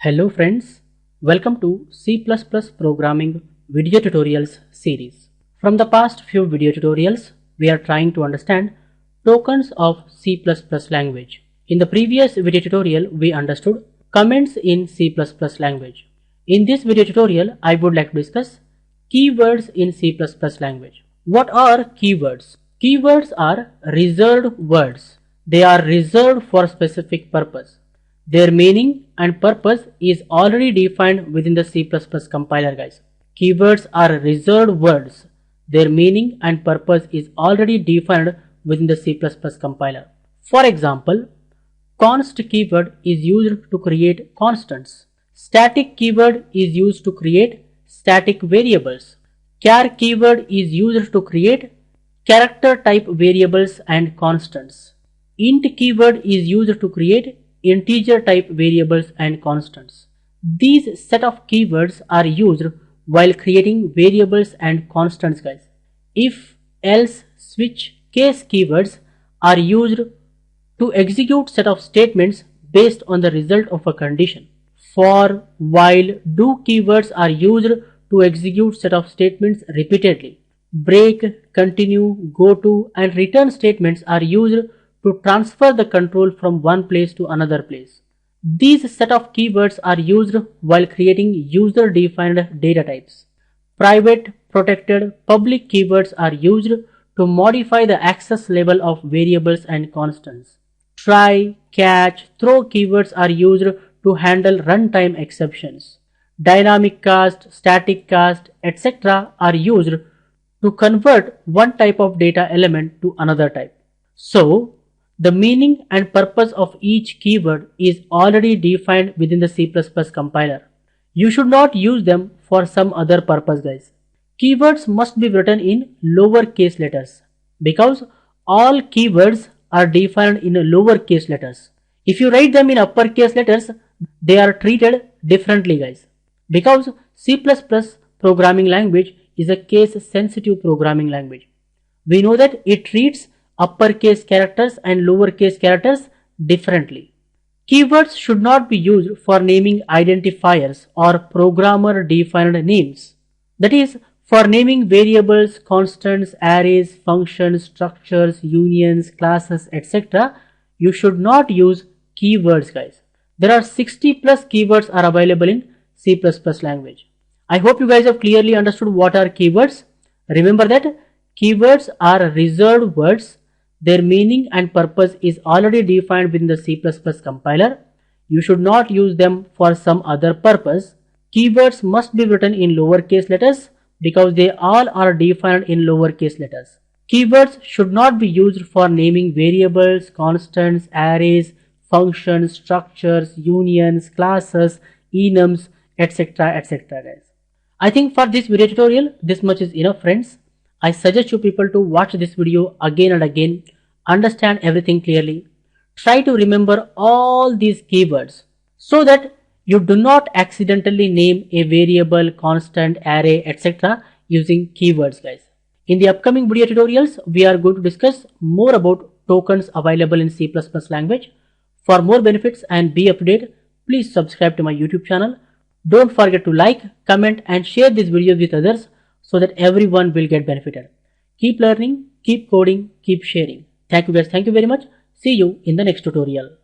Hello friends, welcome to C++ programming video tutorials series. From the past few video tutorials, we are trying to understand tokens of C++ language. In the previous video tutorial, we understood comments in C++ language. In this video tutorial, I would like to discuss keywords in C++ language. What are keywords? Keywords are reserved words. They are reserved for specific purpose. Their meaning and purpose is already defined within the C++ compiler, guys. Keywords are reserved words. Their meaning and purpose is already defined within the C++ compiler. For example, const keyword is used to create constants. Static keyword is used to create static variables. Char keyword is used to create character type variables and constants. Int keyword is used to create integer type variables and constants. These set of keywords are used while creating variables and constants, guys. If, else, switch, case keywords are used to execute set of statements based on the result of a condition. For, while, do keywords are used to execute set of statements repeatedly. Break, continue, go to and return statements are used to transfer the control from one place to another place. These set of keywords are used while creating user-defined data types. Private, protected, public keywords are used to modify the access level of variables and constants. Try, catch, throw keywords are used to handle runtime exceptions. Dynamic cast, static cast, etc. are used to convert one type of data element to another type. So, the meaning and purpose of each keyword is already defined within the C++ compiler. You should not use them for some other purpose, guys. Keywords must be written in lowercase letters because all keywords are defined in lowercase letters. If you write them in uppercase letters, they are treated differently, guys. Because C++ programming language is a case-sensitive programming language. We know that it treats uppercase characters and lowercase characters differently. Keywords should not be used for naming identifiers or programmer-defined names. That is, for naming variables, constants, arrays, functions, structures, unions, classes, etc., you should not use keywords, guys. There are 60 plus keywords are available in C++ language. I hope you guys have clearly understood what are keywords. Remember that keywords are reserved words. Their meaning and purpose is already defined within the C++ compiler. You should not use them for some other purpose. Keywords must be written in lowercase letters because they all are defined in lowercase letters. Keywords should not be used for naming variables, constants, arrays, functions, structures, unions, classes, enums, etc. etc. guys. I think for this video tutorial, this much is enough, friends. I suggest you people to watch this video again and again, understand everything clearly, try to remember all these keywords so that you do not accidentally name a variable, constant, array, etc. using keywords, guys. In the upcoming video tutorials, we are going to discuss more about tokens available in C++ language. For more benefits and be up to date, please subscribe to my YouTube channel. Don't forget to like, comment and share this video with others so that everyone will get benefited. Keep learning, keep coding, keep sharing. Thank you guys. Thank you very much. See you in the next tutorial.